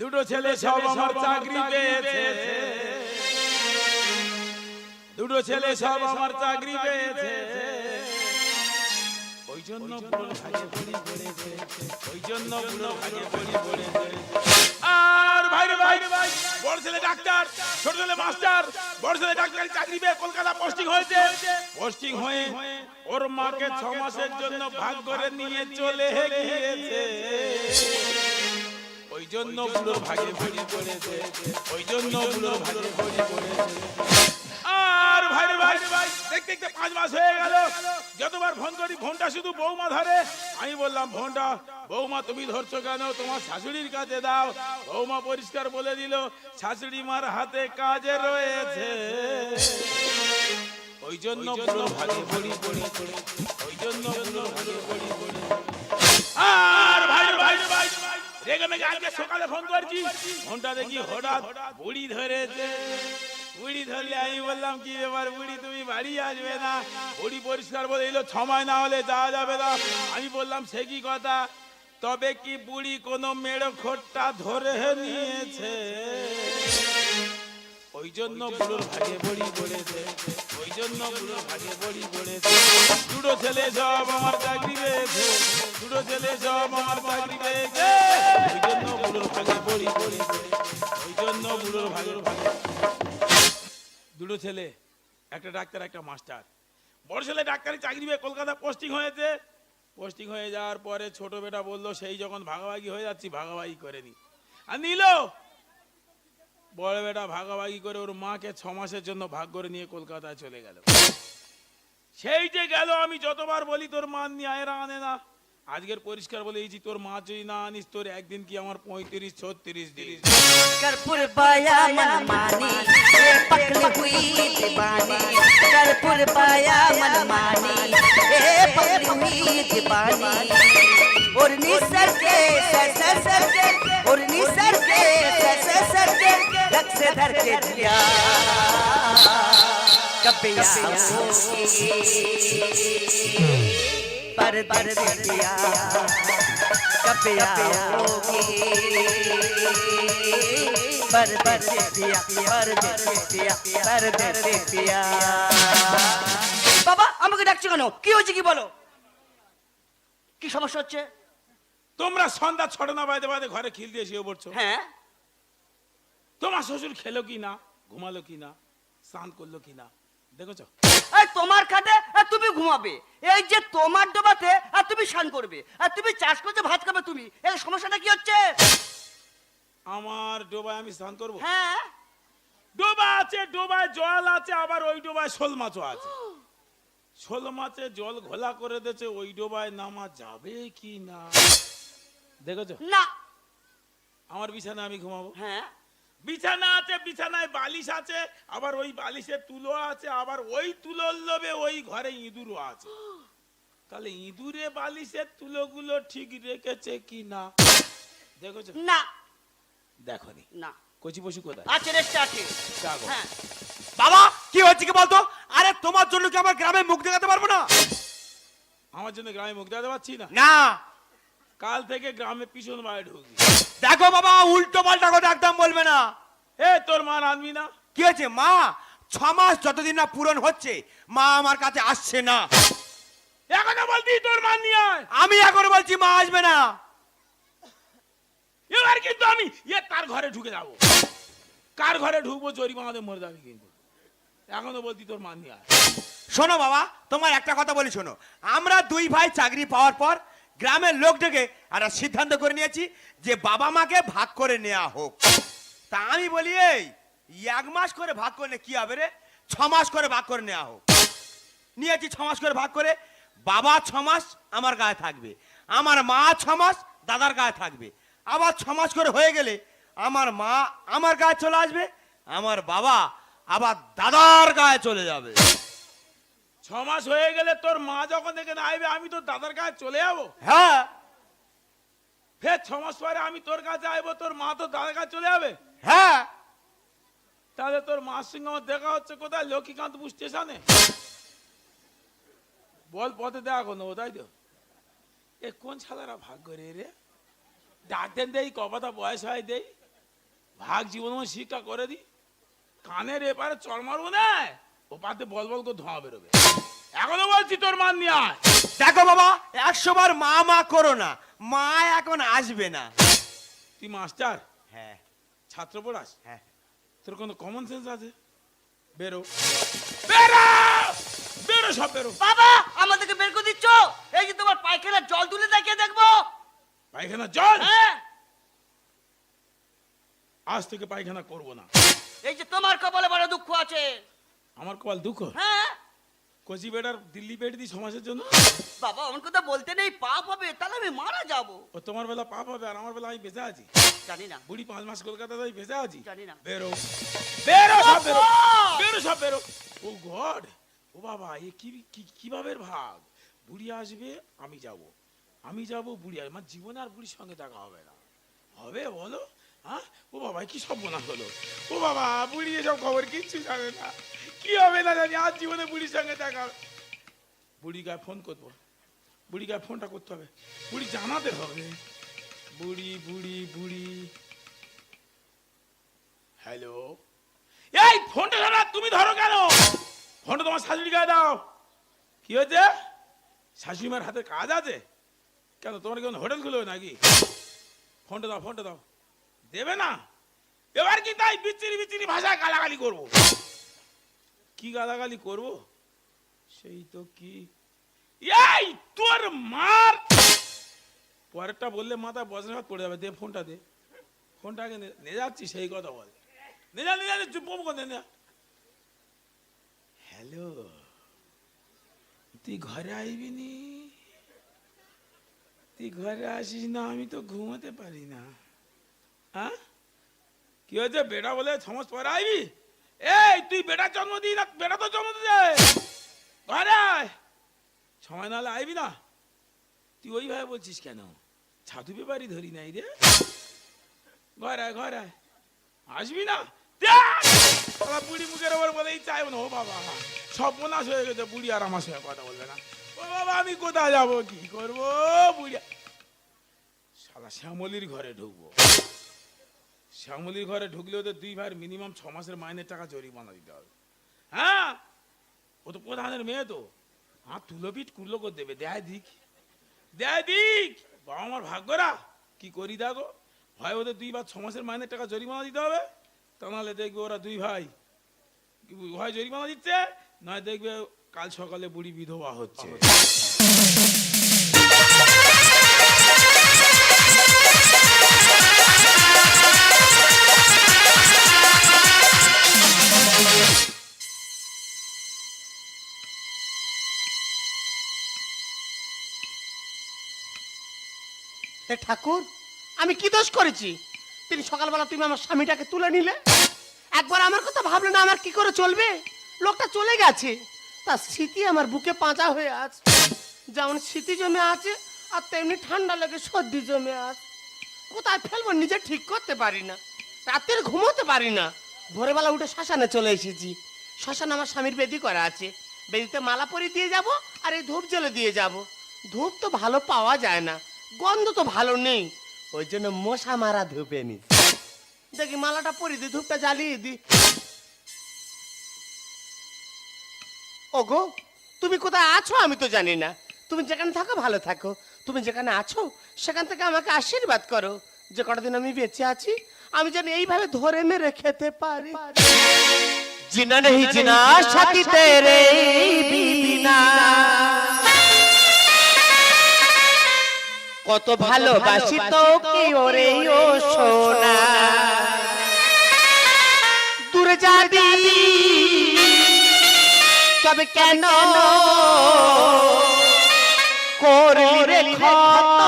দুটো ছেলে সব আমার চাকরি পেয়েছে, দুটো ছেলে সব আমার চাকরি পেয়েছে। ওই জন্য বুড়োর ভাগে পড়ি পড়েছে, ওই জন্য বুড়োর ভাগে পড়ি পড়েছে। আর ভাই রে ভাই, বড় ছেলে ডাক্তার, ছোট ছেলে মাস্টার। বড় ছেলে ডাক্তারি চাকরি পেয়ে কলকাতা পোস্টিং হয়েছে। পোস্টিং হয়ে ওর মাকে 6 মাসের জন্য ভাগ করে নিয়ে চলে গিয়েছে। ওই জন্য বুড়োর ভাগে পড়ি পড়েছে, ওই জন্য বুড়োর ভাগে পড়ি পড়েছে। আর ভাই রে ভাই, দেখতে দেখতে 5 মাস হয়ে গেল। যতবার ফোন করি ফোনটা শুধু বৌমা ধরে। আমি বললাম ফোনটা বৌমা তুমি ধরছো কেন, তোমার শাশুড়ির কাছে দাও। বৌমা পরিষ্কার বলে দিল শাশুড়ি মার হাতে কাজে রয়েছে। ওই জন্য বুড়োর ভাগে পড়ি পড়েছে, ওই জন্য বুড়োর ভাগে পড়ি পড়েছে। আর ভাই রে ভাই, রেগে মেগে আজকে সকালে ফোন করছি, ফোনটা দেখি হঠাৎ বুড়ি ধরেছে। বুড়ি ধরলে আমি বললাম কি ব্যাপার বুড়ি, তুমি বাড়ি আসবে না? বুড়ি পরিষ্কার বলে দিল 6 মাস না হলে যাওয়া যাবে না। আমি বললাম সে কি কথা, তবে কি বুড়ি কোনো মেড়ো খোট্টা ধরে নিয়েছে? ওই জন্য বুড়োর ভাগে পড়ি পড়েছে, ওই জন্য বুড়োর ভাগে পড়ি পড়েছে। দুটো ছেলে সব আমার চাকরি পেয়েছে, দুটো ছেলে সব আমার চাকরি পেয়েছে। ওই জন্য বুড়োর ভাগে পড়ি পড়েছে, ওই জন্য বুড়োর ভাগে ভাগে। দুটো ছেলে, একটা ডাক্তার একটা মাস্টার। বড় ছেলে ডাক্তারি চাকরি পেয়ে কলকাতা পোস্টিং হয়েছে। পোস্টিং হয়ে যাওয়ার পরে ছোট বেটা বললো সেই যখন ভাগাভাগি হয়ে যাচ্ছি ভাগাভাগি করে নি, আর নিল। বড় বেটা ভাগাভাগি করে ওর মাকে 6 মাসের জন্য ভাগ করে নিয়ে কলকাতায় চলে গেল। সেই যে গেল, আমি যতবার বলি তোর মা নিয়ে আয়রা আনে না। আজকের পরিষ্কার বলে দিয়েছি তোর মা যদি না আনিস তোর একদিন কি আমার 35-36 দিন। कर्पूर पाया मन मानी ये पकड़ी हुई दीवानी, कर्पूर पाया मन मानी ये पकड़ी हुई दीवानी। और निसर के सर सर के, और निसर के सर के रख से धर के दिया कभी पर दिया कभी आओगी पर दिया বাবা আমাকে ডাকছো কেন? কি হয়েছে কি বলো, কি সমস্যা হচ্ছে? তোমরা সন্ধ্যা 6টা না বাজতে বাজতে ঘরে খিল দিয়ে শুয়ে পড়ছো। হ্যাঁ, তোমার শ্বশুর খেলো কি না, ঘুমালো কি না, স্নান করলো কি না দেখেছো? এই তোমার খাটে আর তুমি ঘুমাবে, এই যে তোমার ডোবাতে আর তুমি স্নান করবে, আর তুমি চাষ করতে ভাত খাবে তুমি, এই সমস্যাটা কি হচ্ছে? আমার ডোবায় আমি স্নান করবো? হ্যাঁ, ডোবা আছে, ডোবায় জল আছে, আবার ওই ডোবায় শোল মাছও আছে। শোল মাছে জল ঘোলা করে দিয়েছে, ওই ডোবায় নামা যাবে কি না দেখেছো? না। আমার বিছানা আমি ঘুমাবো? হ্যাঁ, বিছানা আছে, বিছানায় বালিশ আছে, আবার ওই বালিশের তুলো আছে, আবার ওই তুলোর লোভে ওই ঘরে ইঁদুরও আছে। তাহলে ইঁদুরে বালিশের তুলোগুলো ঠিক রেখেছে কি না দেখেছো? না। দেখোনি? না। কচি পশু কোথায় আছে, রেস্টে আছে। যাগো। হ্যাঁ। বাবা কি হচ্ছে কি বলতো? আরে তোমার জন্য কি আমার গ্রামে মুখ দেখাতে পারবো না? আমার জন্য গ্রামে মুখ দেখাতে পারছি না? না। কাল থেকে গ্রামে পিছন বাড়ি ঢুকবি। দেখো বাবা উল্টো পাল্টা কথা একদম বলবে না। এ তোর মা আনবি না? কি হয়েছে মা? 6 মাস যতদিন না পূরণ হচ্ছে মা আমার কাছে আসছে না। এখনো বলতি তোর মা নিয়ে আয়। আমি এখন বলছি মা আসবে না। এবার কিন্তু আমি তার ঘরে ঢুকে যাবো। কার ঘরে ঢুকবো জরিমানাতে মরে যাবি কিন্তু। এখনো বলতি তোর মা নিয়ে আয়। শোনো বাবা তোমার একটা কথা বলি শোনো, আমরা 2 ভাই চাকরি পাওয়ার পর গ্রামের লোক ডেকে একটা সিদ্ধান্ত করে নিয়েছি যে বাবা মাকে ভাগ করে নেওয়া হোক। তা আমি বলি এই 1 মাস করে ভাগ করলে কি হবে রে? 6 মাস করে ভাগ করে নেওয়া হোক। নিয়েছি 6 মাস করে ভাগ করে। বাবা 6 মাস আমার গায়ে থাকবে, আমার মা 6 মাস দাদার গায়ে থাকবে। আবার 6 মাস করে হয়ে গেলে আমার মা আমার গায়ে চলে আসবে, আমার বাবা আবার দাদার গায়ে চলে যাবে। 6 মাস হয়ে গেলে তোর মা যখন থেকে না আইবে আমি তোর দাদার কাছে চলে যাবো। হ্যাঁ। ফের 6 মাস পরে আমি তোর কাছে আইবো, তোর মা তো দাদার কাছে চলে যাবে। হ্যাঁ। তাহলে তোর মার সঙ্গে আমার দেখা হচ্ছে কোথায়? লক্ষ্মীকান্তপুর স্টেশনে। বল পথে দেখা করো তাই তো? এ কোন ছালারা ভাগ করে রে? ডাক দেন দেই, কবাতা বয়স হয় দেই। ভাগ জীবন আমার শিক্ষা করে দি, কানের এপারে চড় মারবো না, ও পাতে বল বল করে ধোঁয়া বেরোবে। এখনো বলছি তোর মান নিয়ে আয়। দেখো বাবা, 100 বার মা মা করো না, মা এখন আসবে না। তুই মাস্টার, হ্যাঁ ছাত্র পড়াস, হ্যাঁ। তোর কোনো কমন সেন্স আছে? বেরো বেরো বেরো, সব বেরো। বাবা আমাদেরকে বের করে দিচ্ছ? এই যে তোমার পায়খানার জল তুলে দেখে দেখবো। পায়খানা জল? হ্যাঁ, আজ থেকে পায়খানা করবো না। এই যে তোমার কপালে বড় দুঃখ আছে। আমার কপাল দুঃখ? হ্যাঁ কচি বেটার দিল্লি পেট দি সমাজের জন্য। বাবা, অমন কথা বলতে নেই, পাপ হবে, তাহলে আমি মারা যাব। ও তোমার বেলা পাপ হবে আর আমার বেলা আমি বেঁচে আছি। জানি না, বুড়ি 5 মাস কলকাতাতে আমি বেঁচে আছি। জানি না। বেরো বেরো, সব বেরো বাবা! বেরো, সব বেরো। ও গড, ও বাবা, এ কিভাবে ভাগ? বুড়ি আসবে, আমি যাব, আমি যাব, বুড়ি আসবে। আমার জীবনে আর বুড়ির সঙ্গে দেখা হবে না। হবে বলো? হ্যাঁ, ও বাবা কি সব বোনা হলো। ও বাবা, বুড়ি এসব খবর কিচ্ছু জানে না, কি হবে না জানি, আজ জীবনে বুড়ির সঙ্গে দেখা হবে। বুড়ি গায়ে ফোন করবো, বুড়ি গায়ে ফোনটা করতে হবে, বুড়ি জানাতে হবে। বুড়ি বুড়ি বুড়ি, হ্যালো, এই ফোনটা ধরো, তুমি ধরো কেন? ফোনটা তোমার শাশুড়ি গায়ে দাও। কি হয়েছে? শাশুড়ি মার হাতে কাজ আছে কেন? তোমার কেমন হোটেল খুলবে নাকি? ফোনটা দাও, ফোনটা দাও। দেবে না? এবার কি তাই বিচ্ছিরি বিচ্ছিরি ভাষায় গালাগালি করবো? কি গালাগালি করবো? সেই তো কি, এই তোর মার, পরেরটা বললে মাথা বজ্রাঘাত পড়ে যাবে। দে ফোনটা, দে ফোনটা, আগে নে যাচ্ছি সেই কথা বল। নে যা, নে যা, চুপ করে নে। হ্যালো, তুই ঘরে আইবি নি? তুই ঘরে আসিস না, আমি তো ঘুমোতে পারি না। হ্যাঁ, কি হয়েছে? বেটা বলে 6 মাস পরে আইবি? এই তুই বেটার জন্ম দিই না, বেটা তো জন্ম দিতে ঘরে আয়, সময় নাহলে আইবি না। তুই ওইভাবে বলছিস কেন? ছাতু পেপারি ধরি নাই রে। ঘরে আয়, ঘরে আয়, আসবি না? বুড়ি মুখের ওপর বলেই চাইব না। ও বাবা, সব বোনাস হয়ে গেছে, বুড়ি আর আমার সঙ্গে কথা বলবে না। ও বাবা, আমি কোথায় যাবো, কি করবো? বুড়ি শালা শ্যামলির ঘরে ঢুকবো। শ্যামলির ঘরে ঢুকলেও তো 2 ভাইয়ের মিনিমাম 6 মাসের মাইনের টাকা জরিমানা দিতে হবে। হ্যাঁ, ও তো প্রধানের মেয়ে, তো তুলো পিঠ কুলো করে দেবে। দেয় দিক, দেয় দিক, বাবা আমার ভাগ্যরা কি করি দেখো। হয় ওদের 2 বা 6 মাসের মাইনের টাকা জরিমানা দিতে হবে, তা নাহলে দেখবে ওরা 2 ভাই হয় জরিমানা দিচ্ছে, নয় দেখবে কাল সকালে বুড়ি বিধবা হচ্ছে। হে ঠাকুর, আমি কি দোষ করেছি? তিনি সকালবেলা তুমি আমার স্বামীটাকে তুলে নিলে, একবার আমার কথা ভাবলে না, আমার কি করে চলবে? লোকটা চলে গেছে, তার স্মৃতি আমার বুকে পাঁচা হয়ে আছে। যেমন স্মৃতি জমে আছে, আর তেমনি ঠান্ডা লেগে সর্দি জমে আছে। কোথায় ফেলবো নিজে ঠিক করতে পারি না, রাতের ঘুমোতে পারি না। ভোরবেলা উঠে শ্মশানে চলে এসেছি। শ্মশানে আমার স্বামীর বেদি করা আছে, বেদিতে মালা পরিয়ে দিয়ে যাব, আর এই ধূপ জ্বেলে দিয়ে যাব। ধূপ তো ভালো পাওয়া যায় না, গন্ধ তো ভালো নেই, ওই জন্য মশা মারা ধূপ এনে দেখি মালাটা পরিয়ে দিই, ধূপটা জ্বালিয়ে দিই। ওগো, তুমি কোথায় আছো আমি তো জানি না। তুমি যেখানে থাকো ভালো থাকো, তুমি যেখানে আছো সেখান থেকে আমাকে আশীর্বাদ করো, যে কটা দিন আমি বেঁচে আছি আমি যেন এইভাবে ধরে মেরে খেতে পারি। জিনা নেই জিনা সাথী তেরে বিনা, কত ভালোবাসি তো কি ওরে ও সোনা, দূরে যাবি তবে কেন করলি রে ক্ষত?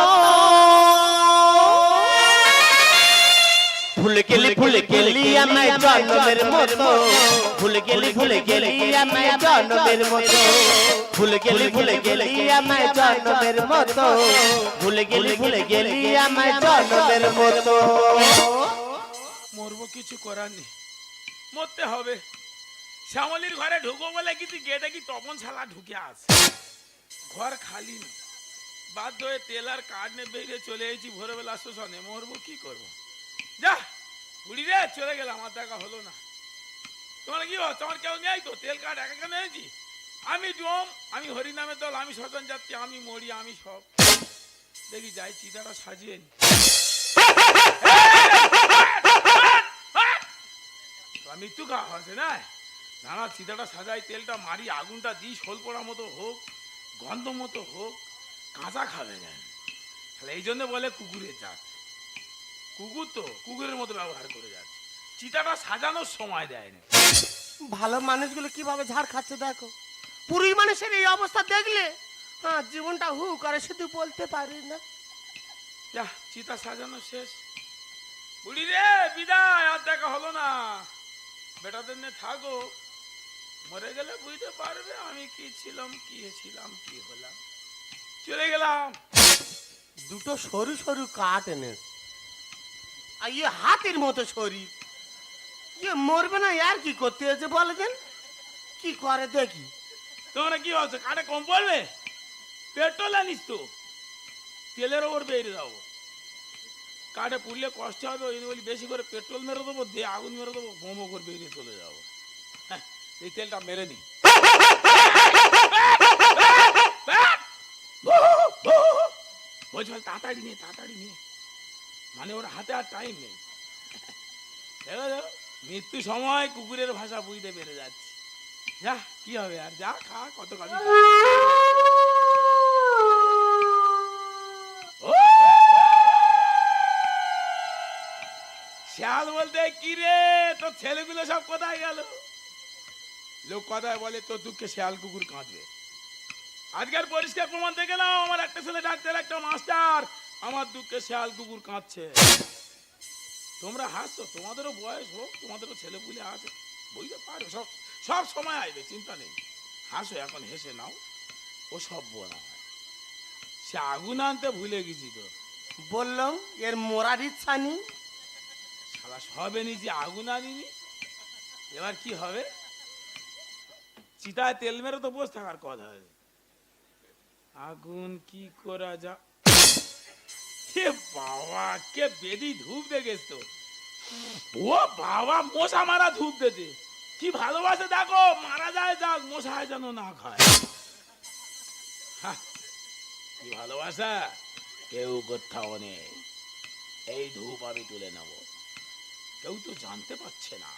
ভুলে গেলি আমায় জন্মের মতো, ভুলে গেলি আমায় জন্মের মতো, ভুলে গেলি আমায় জন্মের মতো, ভুলে গেলি আমায় জন্মের মতো। মরবো, কিছু করার নেই, মরতে হবে। শ্যামলির ঘরে ঢুকবো বলে কিছু গেটে কি তপন শালা ঢুকে আছে, ঘর খালি না, বাধ্য হয়ে তেল আর কার্ড নিয়ে বেরিয়ে চলে এসেছি ভোরবেলা শ্মশানে। মরবো, কি করবো? যা বুড়ি রে চলে গেলাম, আর দেখা হলো না। তোমার কি হচ্ছে? আমার কেউ নেই তো, তেল কাঠ একা কেন এনেছি? আমি ডোম, আমি হরিনামের দল, আমি শ্মশান যাত্রী, আমি মরি, আমি সব। দেখি যাই চিতাটা সাজিয়ে নি। মৃত্যু খাওয়া হয়েছে না, নানা চিতাটা সাজাই, তেলটা মারি, আগুনটা দিই, শোল পড়া মতো হোক, গন্ধ মতো হোক, কাঁচা খাবে না। তাহলে এই জন্য বলে কুকুরের জাত। কুকুর তো কুকুরের মতো ব্যবহার করে যাচ্ছে, চিতাটা সাজানোর সময় দেয় না। ভালো মানুষগুলো কিভাবে ঝাড় খাচ্ছে দেখো। পুরী মানুষের এই অবস্থা দেখলে হ্যাঁ জীবনটা হু করে শুধু বলতে পারি না। যা চিতা সাজানো শেষ। বুড়ি রে বিদায়, আর দেখা হলো না। বেটাদের নিয়ে থাকো, মরে গেলে বুঝতে পারবে আমি কি ছিলাম, কি ছিলাম, কি হলাম। চলে গেলাম। দুটো সরু সরু কাঠ এনে আর ইয়ে হাতির মতো শরীর, ইয়ে মরবে না আর কি করতে হয়েছে বলে দেন, কি করে দেখি। তোমরা কি হচ্ছে? কাঠে কম পড়বে? পেট্রোল আনিস তো, তেলের ওপর বেরিয়ে যাবো। কাঠে পুড়লে কষ্ট হবে, ওই জন্য বলি বেশি করে পেট্রোল মেরে দেবো, দিয়ে আগুন মেরে দেবো, বোমো করে বেরিয়ে চলে যাবো। হ্যাঁ, এই তেলটা মেরে নি। বলছি তাড়াতাড়ি নিয়ে, তাড়াতাড়ি নিয়ে, মানে ওর হাতে আর টাইম নেই। দেখো দেখো, মৃত্যু সময় কুকুরের ভাষা বুঝতে পেরে যাচ্ছি। যা কি হবে আর, যা খা, কত খাবি। শিয়াল বলতে কি রে, তোর ছেলেগুলো সব কোথায় গেল? লোক কথায় বলে তোর দুঃখে শিয়াল কুকুর কাঁদবে। আজকের পরিষ্কার প্রমাণ দেখে নাও, আমার একটা ছেলে ডাক্তার, একটা মাস্টার, আমার দুঃখে শিয়াল কুকুর কাঁদছে। তোমরা হাসছো, তোমাদেরও বয়স হোক, তোমাদেরও ছেলে পুলে আছে, বুঝতে পারো, সব সব সময় আসবে, চিন্তা নেই। হাসো এখন, হেসে নাও, ও সব বলা হয়। সে আগুন আনতে ভুলে গেছি তো, বললাম এর মরার ইচ্ছা নেই। শালা সব এনেছি, আগুন আনিনি। এবার কি হবে? চিতায় তেল মেরে তো বসে থাকার কথা। আগুন কি করা যা। হে বাবা, কে বেদি ধূপ দেখেছ তো? ও বাবা, মশা মারা ধূপ দেছে। কি ভালোবাসে দেখো, মারা যায় যাক, মশায় যেন না খায়। কি ভালোবাসা, কেউ কোথাও নেই। এই ধূপ আমি তুলে নেব, কেউ তো জানতে পারছে না।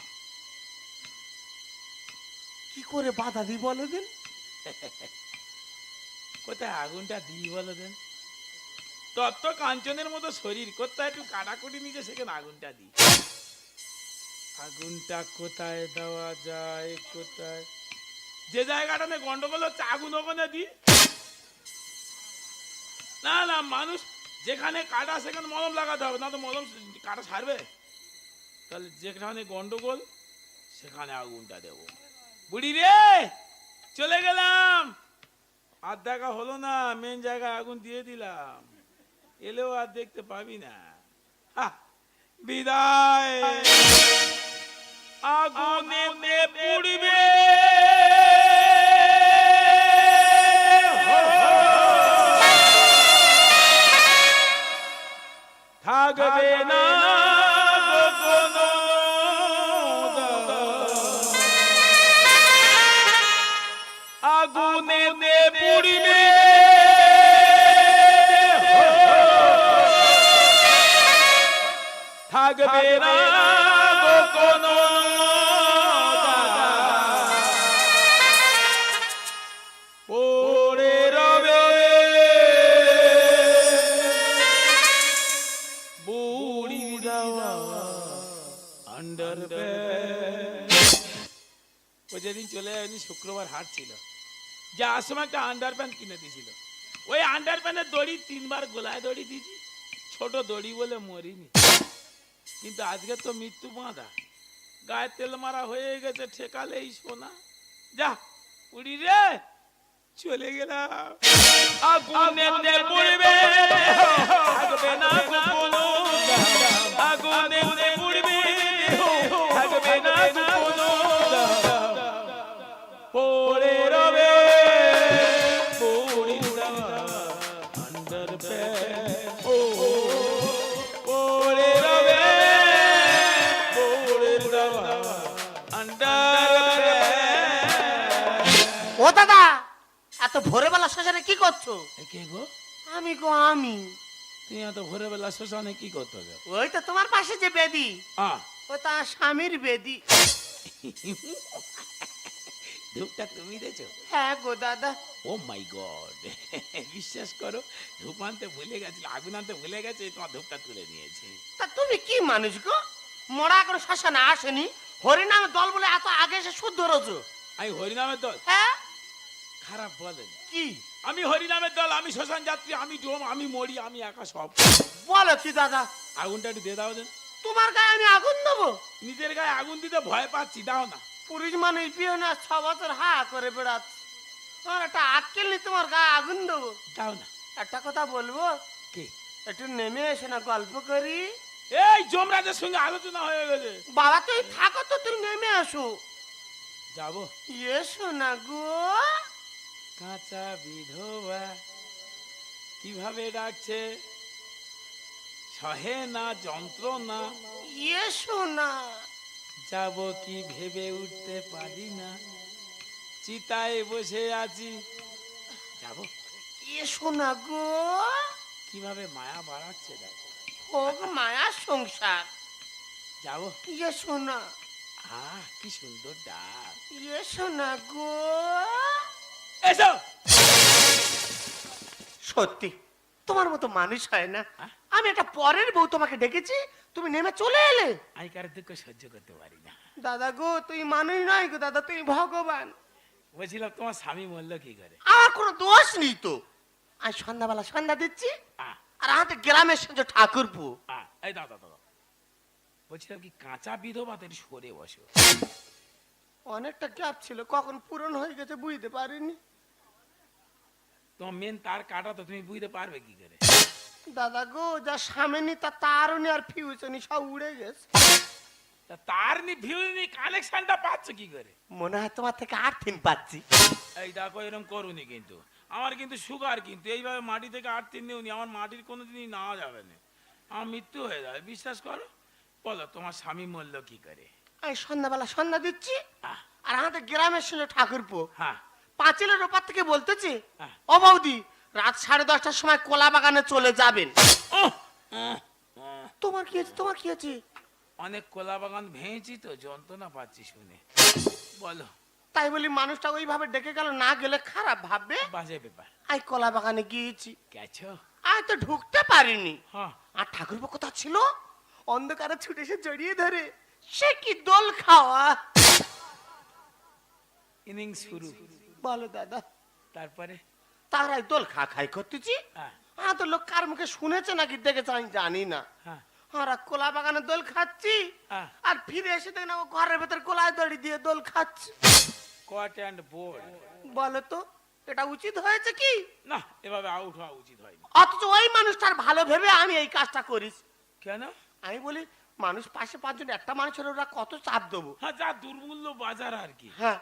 কি করে বাধা দিই বলো দিন। কোথায় আগুনটা দিই বলো দেন? তত্ত্ব কাঞ্চনের মতো শরীর, কোথায় একটু কাটাকুটি নিচে সেখানে আগুনটা দিই। আগুনটা কোথায় দেওয়া যায়, কোথায়? যে জায়গাটা নিয়ে গন্ডগোল হচ্ছে, আগুন ওখানে দিই। না না, মানুষ যেখানে কাটা সেখানে মলম লাগাতে হবে, না তো মলম কাটা ছাড়বে। তাহলে যেখানে গন্ডগোল সেখানে আগুনটা দেব। বুড়ি রে চলে গেলাম, আর দেখা হলো না, মেন জায়গায় আগুন দিয়ে দিলাম, এলেও আর দেখতে পাবি না। বিদায়। আগুনে পুড়বে থাকবে না কোনো আগুনে পুড়বে থাকবে না কোনো পড়ে রবে বুড়ি দেওয়া আন্ডারপ্যান্ট। ও যেদিন চলে যায়নি, শুক্রবার হাট ছিল, যাওয়ার সময় একটা আন্ডারপ্যান্ট কিনে দিয়েছিল। ওই আন্ডারপ্যান্টের দড়ি 3 বার গোলায় দড়ি দিয়েছি, ছোট দড়ি বলে মরিনি। কিন্তু আজকে তো মৃত্যু বাঁধা, গায়ে তেল মারা হয়ে গেছে, ঠেকালেই সোনা। যা উড়ি রে চলে গেলাম। আগুনে পুড়বে থাকবে না কোনো, আগুনে পুড়বে থাকবে না কোনো, পড়ে রবে বুড়ি দেওয়া আন্ডারপ্যান্ট। ও পড়ে রবে এত ভোরবেলা শ্মশানে কি করছো? এ কে গো? আমি গো আমি। তুই এত ভোরে বেলা শ্মশানে কি করতে যাও? ওই তো তোমার পাশে যে বেদি, আহ, ও তার স্বামীর বেদি। ধূপটা তুমি দিয়েছো? হ্যাঁ গো দাদা। ও মাই গড, বিশ্বাস করো ধূপ আনতে ভুলে গেছিল, আগুন আনতে ভুলে গেছে, তোমার ধূপটা তুলে নিয়েছে। তা তুমি কি মানুষ গো? মরা করে শ্মশানে আসেনি, হরিনামের দল বলে এত আগে এসে শুদ্ধ রোজো। আমি হরিনামের দল? হ্যাঁ খারাপ বলেন। কি আমি হরিনামের দল, আমি শ্মশান যাত্রী, আমি ডোম, আমি মরি, আমি একা সব। বলো কি দাদা? আগুনটা একটু দিয়ে দাও দেন। তোমার গায়ে আমি আগুন দেবো? নিজের গায়ে আগুন দিতে ভয় পাচ্ছি, দাও না। পুরুষ মানুষ বিয়ে না 6 বছর হা করে বেড়াচ্ছে, তোমার একটা আক্কেল নেই তোমার গায়ে আগুন দেবো? দাও না। একটা কথা বলবো? কে? একটু নেমে এসে না গল্প করি। এই যমরাজের সঙ্গে আলোচনা হয়ে গেছে। বাবা তুই থাকো তো, তুমি নেমে আসো। যাবো। এসো না গো। কাঁচা বিধবা কিভাবে ডাকছে, সহে না যন্ত্রণা, এসো না। যাব কি ভেবে উঠতে পারি না, চিতায় বসে আছি, যাব এসো না গো। কিভাবে মায়া বাড়াচ্ছে দেখো। হোক মায়া সংসার। যাব। এসো না। কি সুন্দর ডাক। এসো না গো। এসো। সত্যি তোমার মতো মানুষ হয় না। হ্যাঁ? আমি একটা পরের বউ তোমাকে ডেকেছি, তুমি নেমে চলে এলে। আমি কার দুঃখ সহ্য করতে পারি না। দাদা গো তুই মানুষ নয় গো দাদা, তুই ভগবান। বলছিলাম তোমার স্বামী মরল কি করে? আমার কোনো দোষ নেই তো। আমি সন্ধ্যাবেলা সন্ধ্যা দিচ্ছি, আহ, আর আমাদের গ্রামের সঙ্গে ঠাকুরপো। এই দাও দাও দাও। বলছিলাম কি কাঁচা বিধবা তো একটু সরে বসো। অনেকটা গ্যাপ ছিল, কখন পূরণ হয়ে গেছে বুঝতে পারিনি। তোমার মেন তার কাটা তো তুমি বুঝতে পারবে কি করে? দাদা গো যা সামনে তা তারও নি আর ফিউজ নি, সব উড়ে গেছে। তা তার নি ভিউ নি কানেকশনটা পাচ্ছ কি করে? মনে হয় তোমার থেকে 8 দিন পাচ্ছি। এই দেখো এরকম করুনি কিন্তু, আমার কিন্তু সুগার, কিন্তু এইভাবে মাটি থেকে 8 দিন নেউনি, আমার মাটির কোনোদিনই নেওয়া যাবে না, আমার মৃত্যু হয়ে যাবে, বিশ্বাস করো। বলো তোমার স্বামী মরল কি করে? আমি সন্ধ্যাবেলা সন্ধ্যা দিচ্ছি, আহ, আর আমাদের গ্রামের সঙ্গে ঠাকুরপো হ্যাঁ পাঁচিলের ওপার থেকে বলতেছে, হ্যাঁ। ও বৌদি রাত 10:30টার সময় কলা বাগানে চলে যাবেন। উহ, উহ, উহ। তোমার কি আছে? তোমার কি আছে? অনেক কলা বাগান ভেঙেছি তো যন্ত্রণা পাচ্ছি শুনে। বলো। তাই বলি মানুষটা ওইভাবে ডেকে গেল, না গেলে খারাপ ভাববে। বাজে ব্যাপার। আমি কলা বাগানে গিয়েছি, গেছো? আমি তো ঢুকতে পারিনি। হ্যাঁ। আর ঠাকুরপো কোথা ছিল, অন্ধকারে ছুটে এসে জড়িয়ে ধরে সে কি দোল খাওয়া। ইনিংস শুরু। বলো দাদা। তারপরে? তারাই দোল খাই করতেছি। হ্যাঁ তো লোক কার মুখে শুনেছে নাকি দেখেছে আমি জানি না। হ্যাঁ আর কোলা বাগানে দোল খাচ্ছি, হ্যাঁ। আর ফিরে এসে দেখি না ও ঘরের ভেতর কোলায় দড়ি দিয়ে দোল খাচ্ছে। কট অ্যান্ড বোর্ড। বলো তো এটা উচিত হয়েছে কি? না, এভাবে আউট হওয়া উচিত হয়নি। অথচ ওই মানুষটার ভালো ভেবে আমি এই কাজটা করিস। কেন? আমি বলি মানুষ পাশে 5 জন, একটা মানুষের ওরা কত চাপ দেবো। হ্যাঁ, যা দুর্মূল্য বাজার আর কি। হ্যাঁ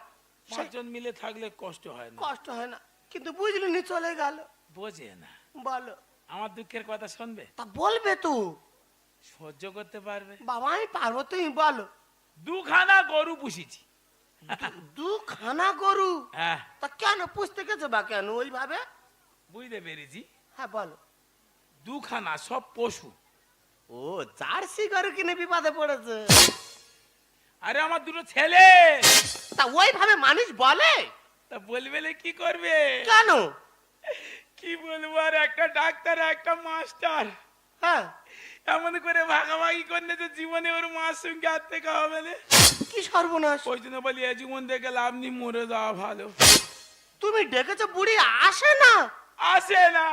5 জন মিলে থাকলে কষ্ট হয় না। কষ্ট হয় না, কিন্তু বুঝলি নি চলে গেল। বোঝে না। বলো। আমার দুঃখের কথা শুনবে? তা বলবে তো। সহ্য করতে পারবে? বাবা আমি পারবো, তুমি বলো। 2খানা গরু পুষিছি। 2খানা গরু? হ্যাঁ। তা কেন পুষতে গেছো বা কেন ওইভাবে? বুঝতে পেরেছি। হ্যাঁ বলো। 2খানা সব পশু। ও জার্সি গরু কিনে বিপদে পড়েছে। আরে আমার 2টো ছেলে। তা ওইভাবে মানুষ বলে? তা বলবে কি করবে? কেন? কি বলবো, আর একটা ডাক্তার একটা মাস্টার হ্যাঁ এমন করে ভাগাভাগি করলে যে জীবনে ওর মার সঙ্গে আর থেকে হবে না। কি সর্বনাশ। ওই জন্য বলি এ জীবন দেখে লাভ নেই, মরে যাওয়া ভালো। তুমি ডেকেছো বুড়ি আসে না? আসে না।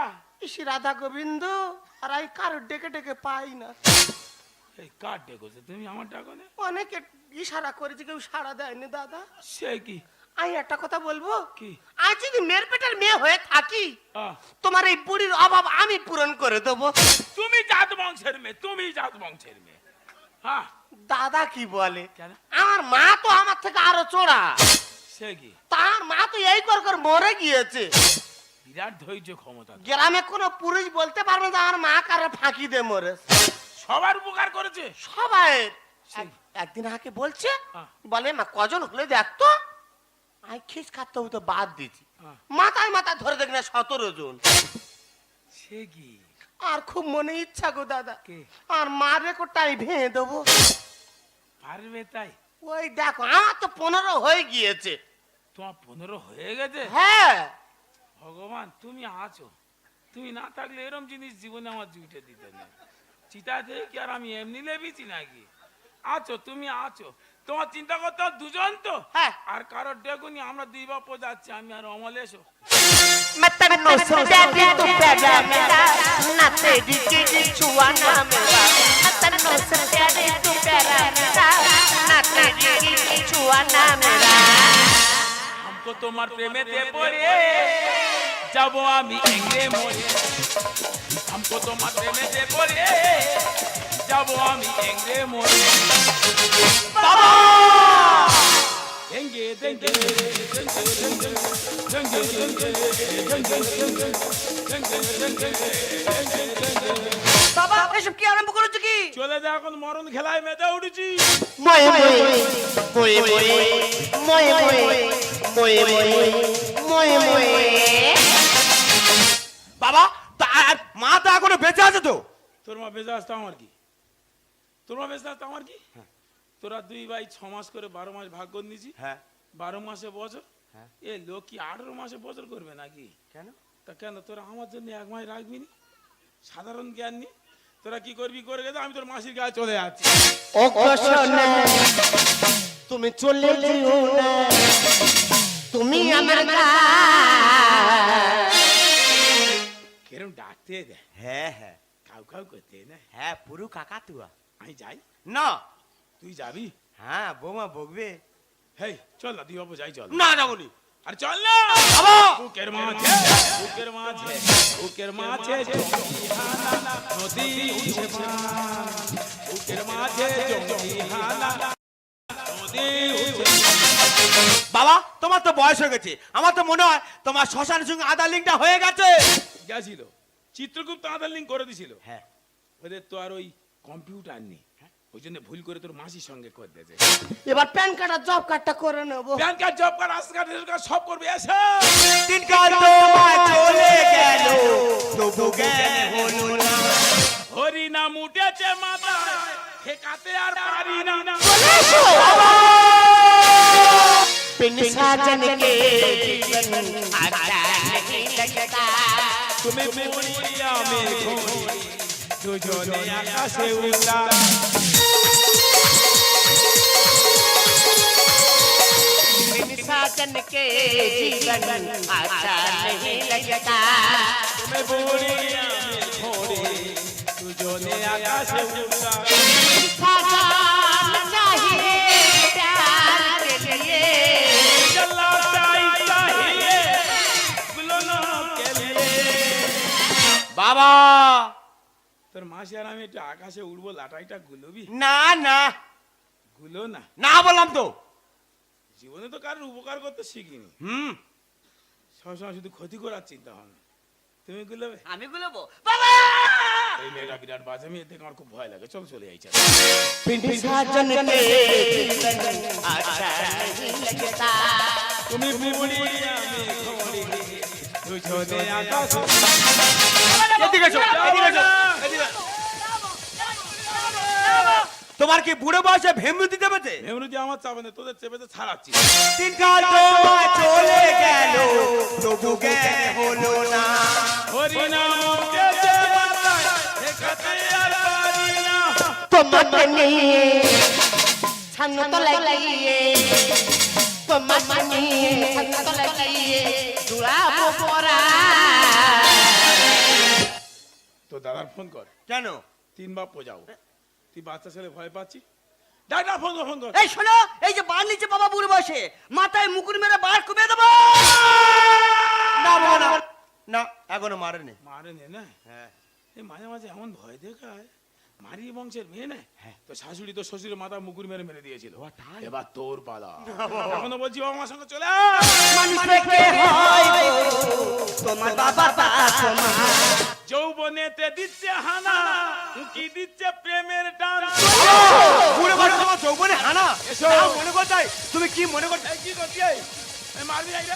ইসি রাধা গোবিন্দ, আর আমি কারো ডেকে ডেকে পাই না। এই কার ডেকেছো তুমি? আমার ডাকো না। অনেকে ইশারা করেছে, কেউ সাড়া দেয়নি দাদা। সে কি? আমি একটা কথা বলবো কি? আজ যদি মেয়ের পেটের মেয়ে হয়ে থাকি, আহ, তোমার এই বুড়ির অভাব আমি পূরণ করে দেবো। তুমি জাত বংশের মেয়ে, তুমি জাত বংশের মেয়ে। হ্যাঁ। দাদা কি বলে? কেন? আমার মা তো আমার থেকে আরো চোরা। সে কি? তার মা তো এই কর মরে গিয়েছে। বিরাট ধৈর্য ক্ষমতা। গ্রামে কোনো পুরুষ বলতে পারবে না আমার মা কারো ফাঁকি দিয়ে মরে। সবার উপকার করেছে। সবাই। সেই। একদিন আমাকে বলছে, হ্যাঁ। বলে মা কজন হলে দেখতো। আমি খিস খাতে তো বাদ দিছি হ্যাঁ। মাথায় মাথা ধরে দেখ না 17 জন। সে কি আর খুব মনে ইচ্ছা গো দাদা কে? আর মা রেকর্ডটা আমি ভেঙে দেবো। পারবে তাই? ওই দেখো আমার তো 15 হয়ে গিয়েছে। তোমার 15 হয়ে গেছে? হ্যাঁ ভগবান তুমি আছো, তুমি না থাকলে এরম জিনিস জীবনে আমার জুটে দিতে না। চিতা দিয়ে কি আর আমি এমনি লেবিছি নাকি? আছো, তুমি আছো, তোমার চিন্তা করতে হবে দুজন তো। হ্যাঁ। আর কারোর ডেকুনি আমরা দুই বাপ যাচ্ছি, আমি আর অমলেশও। मतनो से डैडी तू बेटा मेरा ना तेरी की छुआ ना मेरा मतनो से डैडी तू बेटा मेरा ना तेरी की छुआ ना मेरा। हमको তোমার প্রেমেতে পড়ে যাব আমি এঙ্গে মরে, हमको তোমার প্রেমেতে পড়ে যাব আমি এঙ্গে মরে। বাবা এঙ্গে দেঙ্গে দেঙ্গে দেঙ্গে দেঙ্গে দেঙ্গে দেঙ্গে দেঙ্গে। বাবা এসব কি আরম্ভ করেছো কি? চলে যা, এখন মরণ খেলায় মেতে উঠেছি। मोए मोए मोए मोए मोए मोए मोए বাবা মা তো এখনো বেঁচে আছে তো? তোর মা বেঁচে আসতো আমার কি? তোর মা বেঁচে আসতো আমার কি? তোরা দুই ভাই 6 মাস করে 12 মাস ভাগ করে নিয়েছি। হ্যাঁ 12 মাসে বছর। এ লোক কি 18 মাসে বছর করবে নাকি? কেন? তা কেন তোরা আমার জন্য 1 মাস রাখবি নি? সাধারণ জ্ঞান নি তোরা কি করবি করে গেছে, আমি তোর মাসির গায়ে চলে যাচ্ছি। ও কৃষ্ণ তুমি চলে যেও না, তুমি আমার কেরম ডাকতে দে, হ্যাঁ হ্যাঁ কাউ কাউ করতে না। হ্যাঁ পুরো কাকাতুয়া। আমি যাই, না তুই যাবি? হ্যাঁ বৌমা বকবে। হেই চল না, তুই বাবু যাই চল। না যাবনি। আর চল না বাবা বুকের মাঝে বুকের মাঝে বুকের মাঝে জঙ্গিহানা নদী উঠে বান, বুকের মাঝে জঙ্গিহানা নদী উঠে। বাবা তোমার তো বয়স হয়ে গেছে, আমার তো মনে হয় তোমার শ্মশানের সঙ্গে আধার লিঙ্কটা হয়ে গেছে। গেছিল চিত্রগুপ্ত আধার লিঙ্ক করে দিছিল। হ্যাঁ ওদের তো আর ওই কম্পিউটার নেই, ওই জন্য ভুল করে তোর মাসির সঙ্গে করে দিয়েছে। এবার প্যান কার্ড আর জব কার্ডটা করে নেবো। প্যান কার্ড জব কার্ড আধার কার্ড রেশন কার্ড সব করবে। এসে দিনকাল তোমার চলে গেল তবু জ্ঞান হলো না। হরি নাম উঠেছে মাথায় ঠেকাতে আর পারি না। बिन साजन के जीवन अच्छा नहीं लगता। তুমি বুড়িয়া মে ঘোড়ি দুজনে আকাশে উড়া। बिन साजन के जीवन अच्छा नहीं लगता। তুমি বুড়িয়া মে ঘোড়ি দুজনে আকাশে উড়া। साजन चाहिए प्यार के लिए। चलाताई चाहिए गुलोनो के लिए। বাবা তোর মাসি আর আমি একটু আকাশে উড়বো, লাটাইটা গুলোবি? না না গুলো না, না বললাম তো। জীবনে তো কারোর উপকার করতে শিখিনি, সবসময় শুধু ক্ষতি করার চিন্তা ভাবনা। তুমি গুলোবে? আমি গুলোবো বাবা। এই মেয়েটা বিরাট বাজে মেয়ে, দেখে আমার খুব ভয় লাগে। চল চলে যাই চল। बिन साजन के जीवन अच्छा नहीं लगता। তুমি বুড়িয়া মে ঘোড়ি দুজনে আকাশে। এদিকে এসো, এদিকে এসো, এদিকে। তোমার কি বুড়ো বয়সে ভেমরু দিতে পেতে? মেমরুদি আমার চাপে না, তোদের চেপেতে ছাড়াচ্ছি। দিনকাল তোমার চলে গেল তবু জ্ঞান হলো না। হরি নাম উঠেছে মাথায় ঠেকাতে আর পারি না। তোমাকে নিয়ে ছান্ন তো লাগিয়ে, তোমাকে নিয়ে ছান্ন তো লাগিয়ে দুড়াবো পরা। তো দাদার ফোন কর, কেন? 3 বাপ যাও। তুই বাচ্চা ছেলে ভয় পাচ্ছি, ডাক্তার ফোন কর, ফোন কর। এই শোনো, এই যে বার নিচে বাবা বুড়ো বসে মাথায় মুকুট মেরে বার কমে দেবো। না বাবা, না না এখনো মারেনি। মারে নে না, হ্যাঁ এই মাঝে মাঝে এমন ভয় দেখায়। মারি বংশের মেয়ে না, তো শাশুড়ি তো শ্বশুরের মাথা মুকুট মেরে মেরে দিয়েছিল। এবার তোর পালা। এখনো বলছি বাবা মার সঙ্গে চলে আয়। মানুষকে হয় গো তোমার বাবা তোমার। যৌবনেতে দিচ্ছে হানা, উকি দিচ্ছে প্রেমের টান। বুড়ো বয়সে তোমার যৌবনে হানা। এসো। মনে করতে তুমি কি মনে করতে? এই কি করছিস? এই মারবি নাই রে?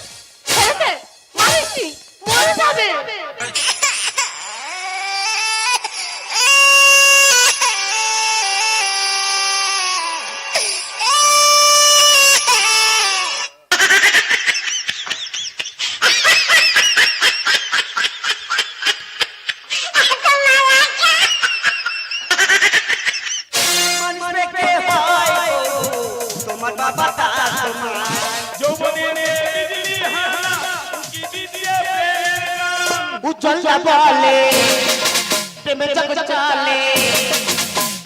ছেড়ে দে, মারিস নি, মরে যাবে। মানুষ পেটে হয় গো, তোমার বাবা তার সমান। যৌবনে বিজলি হানা উকি দিয়ে প্রেম। উজ্জ্বল বলে প্রেমের জগৎ চলে,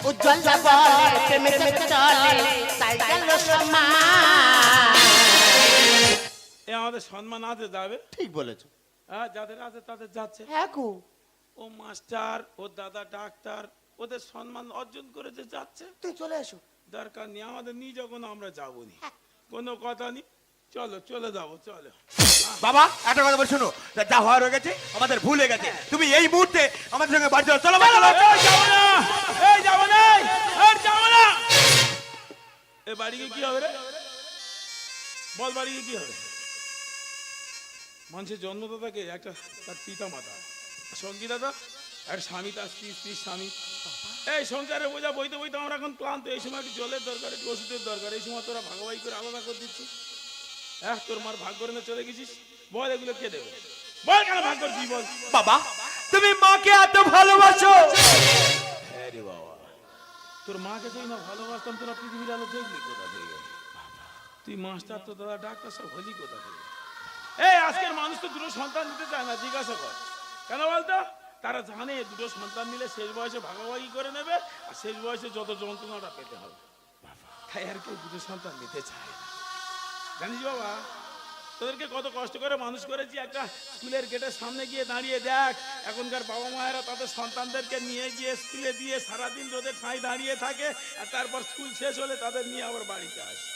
উজ্জ্বল বলে প্রেমের জগৎ চলে, তাই গেল সম্মান। এ আমাদের সম্মান আছে যাবে, ঠিক বলেছো। হ্যাঁ যাদের আছে তাদের যাচ্ছে। হ্যাঁ গো, ও মাস্টার, ও দাদা ডাক্তার, ওদের সম্মান অর্জন করেছে যাচ্ছে। তুই চলে এসো। দরকার নেই আমাদের, নিয়ে যখন আমরা যাবো নি, কোনো কথা নেই, চলো চলে যাবো, চলো। বাবা একটা কথা বল শোনো, যা হওয়ার হয়ে গেছে, আমাদের ভুল হয়ে গেছে। তুমি এই মুহূর্তে আমাদের সঙ্গে বাড়ি চলো। চলো বাবা, চলো। এই যাবো না, এই যাবো না, এই যাবো না। এ বাড়ি গিয়ে কি হবে রে? বল বাড়ি গিয়ে কি হবে? মানুষের জন্মদাতাকে একটা তার পিতা মাতা, সঙ্গীদাতা, আর স্বামী তার স্ত্রী, স্ত্রীর স্বামী। এই সংসারে বোঝা বইতে বইতে আমরা এখন ক্লান্ত। এই সময় একটু জলের দরকার, একটু ওষুধের দরকার। এই সময় তোরা ভাগাভাগি করে আলাদা করে দিচ্ছিস। হ্যাঁ তোর মার ভাগ করে না চলে গেছিস, বল এগুলো কে দেবে? বল কেন ভাগ করছিস বল? বাবা তুমি মাকে এত ভালোবাসো? হ্যাঁ রে বাবা, তোর মাকে তুই না ভালোবাসতাম, তোরা পৃথিবীর আলো দেখলি কোথা থেকে? তুই মাস্টার, তো দাদা ডাক্তার, সব হলি কোথা থেকে? এই আজকের মানুষ তো দুটো সন্তান দিতে চায় না, জিজ্ঞাসা কর কেন বলতো? তারা জানে দুটো সন্তান নিলে শেষ বয়সে ভাগাভাগি করে নেবে, আর শেষ বয়সে যত যন্ত্রণাটা পেতে হবে, তাই আর কেউ দুটো সন্তান নিতে চায় না। জানিস বাবা, তোদেরকে কত কষ্ট করে মানুষ করেছি। একটা স্কুলের গেটের সামনে গিয়ে দাঁড়িয়ে দেখ, এখনকার বাবা মায়েরা তাদের সন্তানদেরকে নিয়ে গিয়ে স্কুলে দিয়ে সারাদিন রোদের ঠাঁই দাঁড়িয়ে থাকে, আর তারপর স্কুল শেষ হলে তাদের নিয়ে আবার বাড়িতে আসে।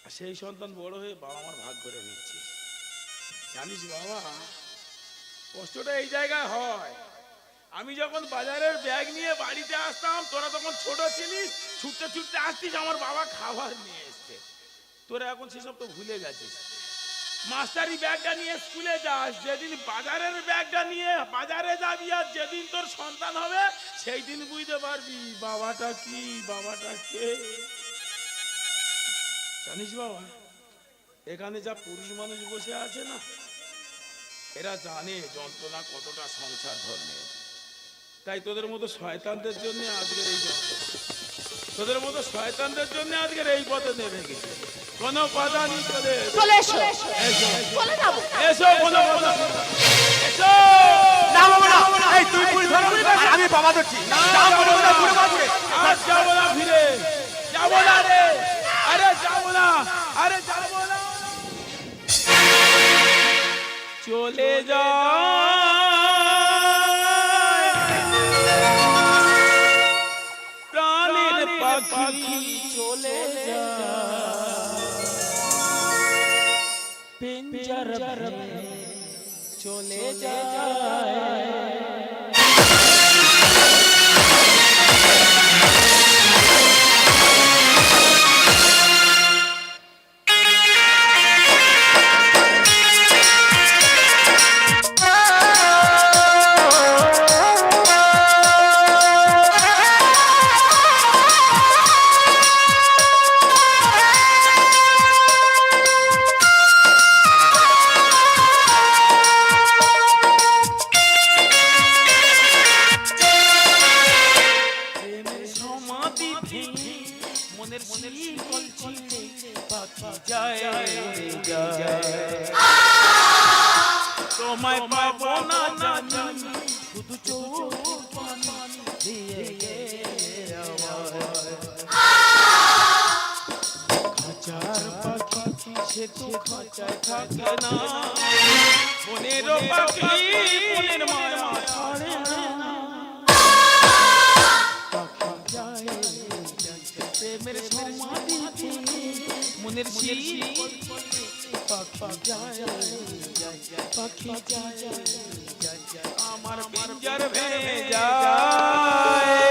আর সেই সন্তান বড় হয়ে বাবা মার ভাগ করে নিচ্ছে। জানিস বাবা, কষ্টটা এই জায়গায় হয়। আমি যখন বাজারের ব্যাগ নিয়ে বাড়িতে আসতাম, তোরা তখন ছোট ছিলিস, ছুটতে ছুটতে আসতিস, আমার বাবা খাবার নিয়ে এসছে। তোরা এখন সেসব তো ভুলে গেছিস। মাস্টারি ব্যাগটা নিয়ে স্কুলে যাস, যেদিন বাজারের ব্যাগটা নিয়ে বাজারে যাবি, আর যেদিন তোর সন্তান হবে সেই দিন বুঝতে পারবি বাবাটা কি, বাবাটা কে। জানিস বাবা, এখানে যা পুরুষ মানুষ বসে আছে না, এরা জানে যন্ত্রণা কতটা সংসার ধর্মের। তাই তোদের মতো শয়তানদের জন্য আজকের এই যন্ত্রণা, তোদের মতো শয়তানদের জন্য আজকের এই পথে নেমে গেছে। কোনো কথা নেই তোদের, চলে এসো। এসো চলে যাবো। এসো, কোনো কথা নেই। এসো না বাবা না, এই তুই পুরি ধরো আর আমি বাবা ধরছি। যা মনে হলো পুরো বাজবে। আর যাবো না, ফিরে যাবো না রে, আরে যাবো না, আরে যাবো না। চলে যা প্রাণের পাখি, চলে যা পিঞ্জর में চলে যায়। তোমায় পাবো না জানি, শুধু চোখ পানি দিয়ে খাঁচার পাখি, সে তো খাঁচায় থাকে না। মনের পাখি মনের মায়া ছাড়ে না, পাখি যায় প্রেমের সমাধি, মনের শির পাখি যায়, পাখি যায়, আমার পিঞ্জর ভেঙে যায়।